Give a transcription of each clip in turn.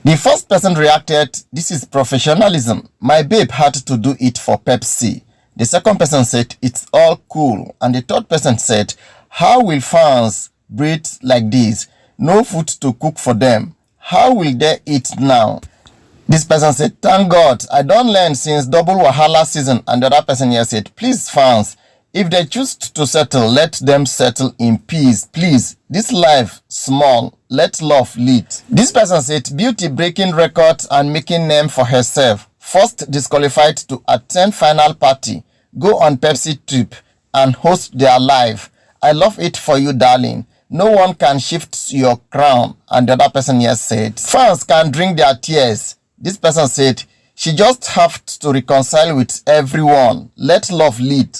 The first person reacted, "This is professionalism. My babe had to do it for Pepsi." The second person said, "It's all cool." And the third person said, "How will fans breathe like this? No food to cook for them. How will they eat now?" This person said, "Thank God, I don't learn since double wahala season." And the other person here said, "Please fans, if they choose to settle, let them settle in peace. Please, this life small, let love lead." This person said, "Beauty breaking records and making name for herself. First disqualified to attend final party, go on Pepsi trip and host their live. I love it for you, darling. No one can shift your crown." And the other person here said, "Fans can drink their tears." This person said, "She just have to reconcile with everyone. Let love lead."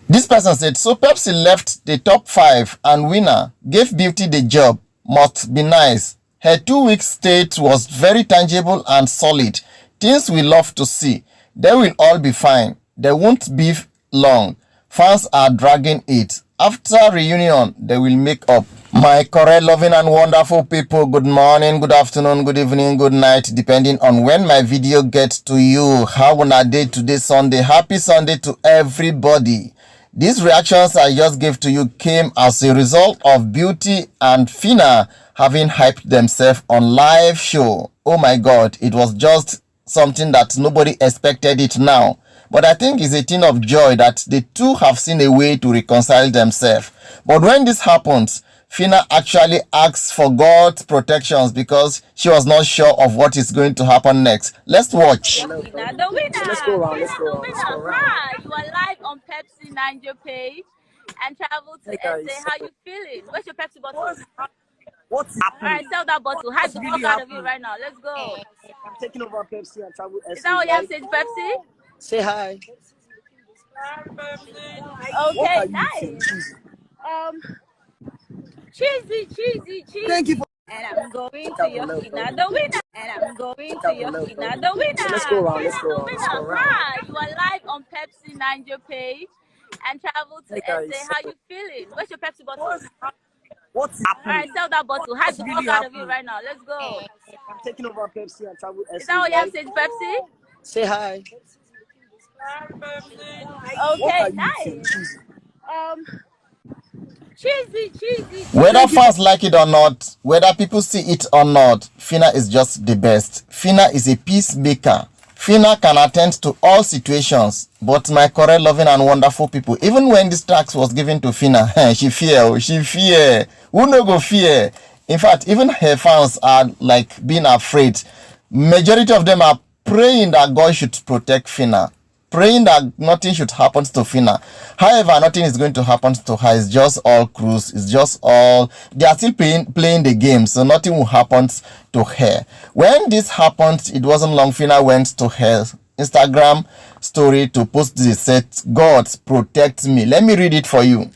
This person said, "So Pepsi left the top 5 and winner gave Beauty the job. Must be nice. Her 2-week state was very tangible and solid. Things we love to see. They will all be fine. They won't be long. Fans are dragging it. After reunion, they will make up." My correct, loving and wonderful people, good morning, good afternoon, good evening, good night, depending on when my video gets to you. How una day today, Sunday? Happy Sunday to everybody. These reactions I just gave to you came as a result of Beauty and Phyna having hyped themselves on live show. Oh my God, it was just something that nobody expected it now. But I think it's a thing of joy that the two have seen a way to reconcile themselves. But when this happens, Phyna actually asks for God's protections because she was not sure of what is going to happen next. Let's watch. The winner. Let's go around. Let's go around. Hi, you are live on Pepsi Ninja page and travel to SA. How you feeling? Where's your Pepsi bottle? What's happening? All right, sell that bottle. Hype the fuck out of you right now. Let's go. I'm taking over Pepsi and travel SA. Is that what you have to say to Pepsi? Say hi. Okay, nice. Cheesy. Thank you for. And I'm going to your Phyna, the winner. And I'm going to your Phyna, the winner. Let's go around. Let's go The around. Let's go winner. around. Hi, you are live on Pepsi Ninja page and travel to SA. How you feeling? Where's your Pepsi bottle? What's All happening? right, sell that bottle. Hype the fuck out of you right now. Let's go. I'm taking over Pepsi and travel SA. Is that what you have to say to Pepsi? Say hi. Okay, nice. Cheesy. Whether fans like it or not, whether people see it or not, Phyna is just the best. Phyna is a peacemaker. Phyna can attend to all situations. But my correct, loving and wonderful people, even when this track was given to Phyna, she fear. Who no go fear? In fact, even her fans are like being afraid. Majority of them are praying that God should protect Phyna. Praying that nothing should happen to Phyna. However, nothing is going to happen to her. It's just all cruise. It's just all... They are still playing the game, so nothing will happen to her. When this happened, it wasn't long. Phyna went to her Instagram story to post this. Said, "God protect me." Let me read it for you.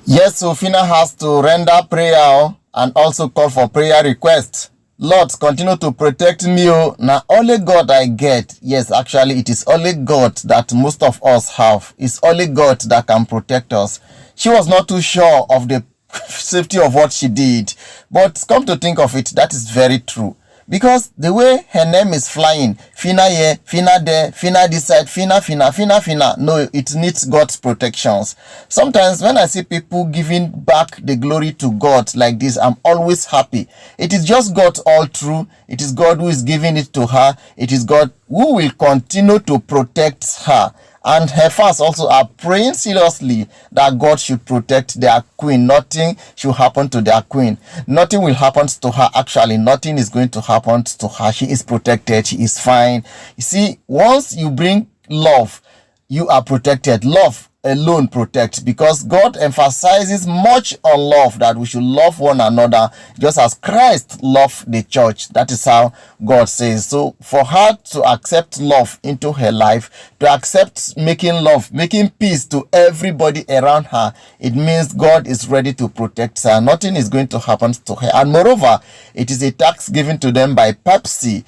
Yes, so Phyna has to render prayer and also call for prayer requests. "Lord, continue to protect me. Now only God I get." Yes, actually, it is only God that most of us have. It's only God that can protect us. She was not too sure of the safety of what she did. But come to think of it, that is very true. Because the way her name is flying, Phyna here, Phyna there, Phyna this side, Phyna. No, it needs God's protections. Sometimes when I see people giving back the glory to God like this, I'm always happy. It is just God all through. It is God who is giving it to her. It is God who will continue to protect her. And her fans also are praying seriously that God should protect their queen. Nothing should happen to their queen. Nothing will happen to her. Actually, nothing is going to happen to her. She is protected. She is fine. You see, once you bring love, you are protected. Love alone protects, because God emphasizes much on love, that we should love one another just as Christ loved the church. That is how God says. So for her to accept love into her life, to accept making love, making peace to everybody around her, it means God is ready to protect her. Nothing is going to happen to her. And moreover, it is a tax given to them by Pepsi,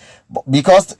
because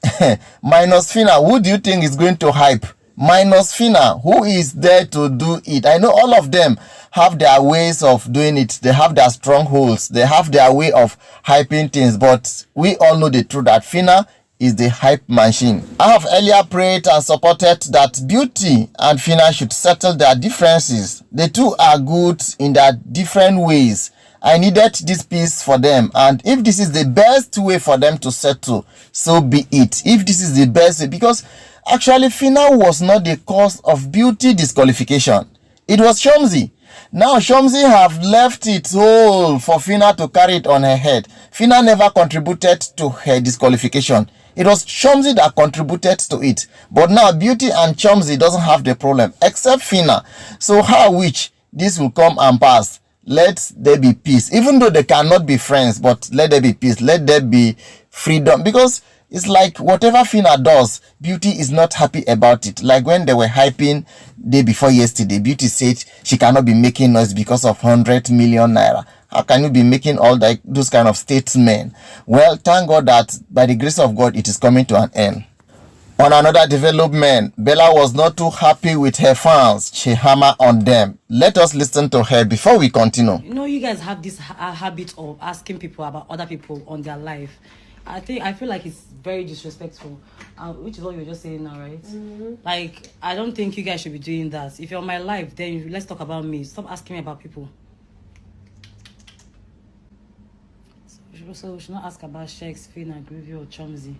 minus Phyna, who do you think is going to hype minus Phyna, who is there to do it. I know all of them have their ways of doing it. They have their strongholds. They have their way of hyping things. But we all know the truth that Phyna is the hype machine. I have earlier prayed and supported that Beauty and Phyna should settle their differences. The two are good in their different ways. I needed this peace for them, and if this is the best way for them to settle, so be it. If this is the best way, because actually Phyna was not the cause of Beauty disqualification. It was Shomzi. Now Shomzi have left it whole for Phyna to carry it on her head. Phyna never contributed to her disqualification. It was Shomzi that contributed to it. But now Beauty and Shomzi doesn't have the problem, except Phyna. So how which this will come and pass. Let there be peace. Even though they cannot be friends, but let there be peace. Let there be freedom. Because it's like whatever Phyna does, Beauty is not happy about it. Like when they were hyping day before yesterday, Beauty said she cannot be making noise because of 100 million naira. How can you be making all that, those kind of statements? Well, thank God that by the grace of God, it is coming to an end. On another development, Bella was not too happy with her fans. She hammered on them. Let us listen to her before we continue. You know, you guys have this habit of asking people about other people on their life. I feel like it's very disrespectful, which is what you were just saying now, right? Like, I don't think you guys should be doing that. If you're on my life, then let's talk about me. Stop asking me about people. So we should not ask about Shex, Phyna, Groovy, or Chomzi.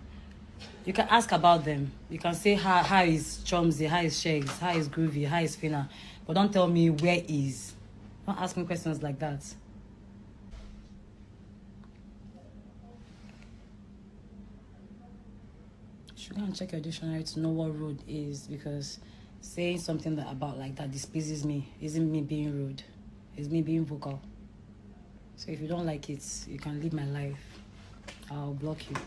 You can ask about them. You can say how is Chomzi, how is Shex, how is Groovy, how is Phyna, but don't tell me where is. Don't ask me questions like that. You should go and check your dictionary to know what rude is, because saying something about like that displeases me. Isn't me being rude, it's me being vocal. So if you don't like it, you can leave my life. I'll block you.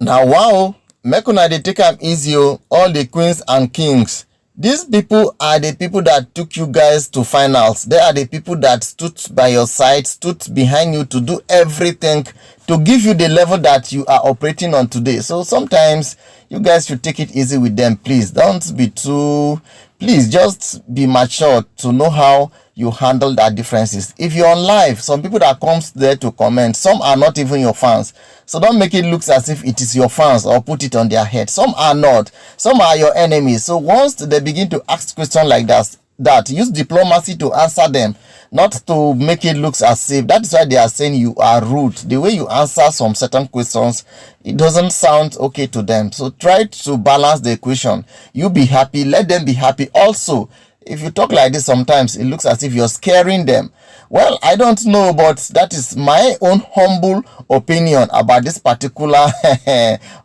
Now wow, make una dey take am easy o, all the queens and kings. These people are the people that took you guys to finals. They are the people that stood by your side, stood behind you to do everything to give you the level that you are operating on today. So sometimes you guys should take it easy with them, please. Don't be too, please just be mature to know how you handle that differences. If you're on live, some people that comes there to comment, some are not even your fans. So don't make it look as if it is your fans or put it on their head. Some are not. Some are your enemies. So once they begin to ask questions like that, use diplomacy to answer them, not to make it look as if. That is why they are saying you are rude. The way you answer some certain questions, it doesn't sound okay to them. So try to balance the equation. You be happy, let them be happy also. If you talk like this, sometimes it looks as if you're scaring them. Well, I don't know, but that is my own humble opinion about this particular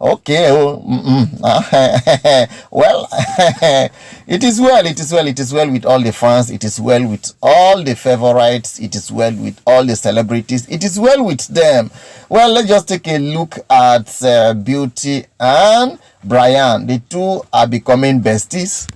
okay. Well, it is well with all the fans, it is well with all the favorites, it is well with all the celebrities, it is well with them. Well, let's just take a look at Beauty and Brian. The two are becoming besties.